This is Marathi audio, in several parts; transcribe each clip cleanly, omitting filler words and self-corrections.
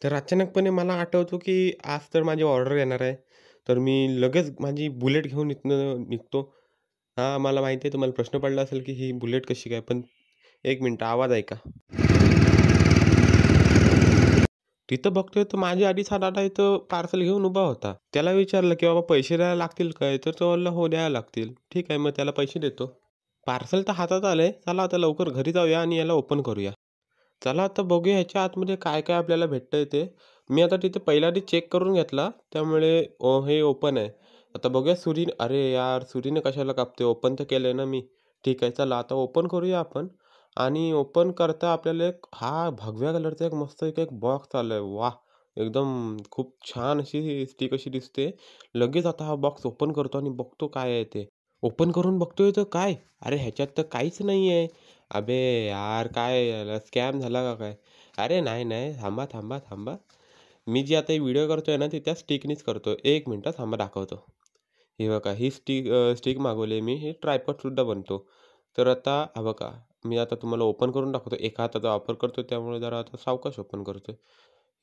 तर अचानकपणे मला आठवतो, की आज तर माझी ऑर्डर येणार आहे. तर मी लगेच माझी बुलेट घेऊन इथनं निघतो. हां, मला माहिती आहे तुम्हाला प्रश्न पडला असेल, की ही बुलेट कशी काय? पण 1 मिनिट आवाज ऐका. तिथं बघतोय तर माझ्या आधीच हा दादा इथं पार्सल घेऊन उभा होता. त्याला विचारलं, की "बाबा पैसे द्यायला लागतील काय?" तर तो बोलला, "हो, द्यायला लागतील." ठीक आहे, मग त्याला पैसे देतो. पार्सल तर हातात आलंय. चला आता लवकर घरी जाऊया आणि याला ओपन करूया. चला आता बघूया ह्याच्या आतमध्ये काय-काय आपल्याला भेटतंय ते. मी आता तिथे पहिल्या आधी चेक करून घेतला. त्यामुळे हे ओपन आहे. आता बघूया सुरीने अरे यार! सुरीने कशाला कापतोय? ओपन तर केलंय ना मी. ठीक आहे, चला आता ओपन करूया आपण. आणि ओपन करता आपल्याला एक हा भगव्या कलरचा एक मस्त एक बॉक्स आलाय. वाह! एकदम खूप छान अशी स्टिक अशी दिसते. लगेच आता हा बॉक्स ओपन करतो आणि बघतो काय आहे ते. ओपन करून बघतोय तर काय? अरे ह्याच्यात तर काहीच नाहीये. अबे यार! काय याला स्कॅम झाला का काय? अरे नाही, नाही. थांबा, थांबा, थांबा. मी जी आता व्हिडिओ करतोय ना, ती त्या स्टिकनीच करतोय. 1 मिनिट थांबा दाखवतो. हे बघा ही स्टिक मागवली मी. हे ट्रायपॉडसुद्धा बनतो. तर आता हा बघा, मी आता तुम्हाला ओपन करून दाखवतो. एका हाताचा वापर करतोय त्यामुळे जरा आता सावकाश ओपन करतोय.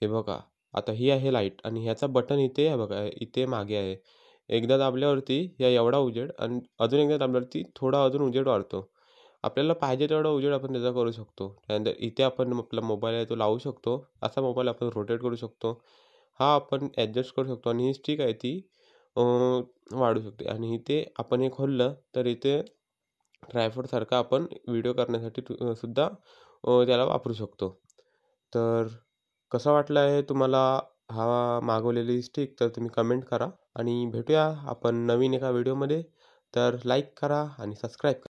हे बघा, आता ही आहे लाईट आणि ह्याचा बटन इथे आहे बघा, इथे मागे आहे. एकदा दाबल्यावरती या एवढा उजेड आणि अजून एकदा दाबल्यावरती थोडा अजून उजेड वाढतो. आपल्याला पाहिजे तेवढा उजेड आपण त्याचा करू शकतो. त्यानंतर इथे आपण आपला मोबाईल आहे तो लावू शकतो. असा मोबाईल आपण रोटेट करू शकतो. हा आपण ॲडजस्ट करू शकतो आणि ही स्टिक आहे ती वाढू शकते आणि इथे आपण हे खोललं तर इथे ट्रायपॉडसारखा आपण व्हिडिओ करण्यासाठी सुद्धा त्याला वापरू शकतो. तर कसा वाटला आहे तुम्हाला हा मागवलेली स्टिक? तर तुम्ही कमेंट करा आणि भेटूया आपण नवीन एका व्हिडिओमध्ये. तर लाईक करा आणि सबस्क्राईब करा.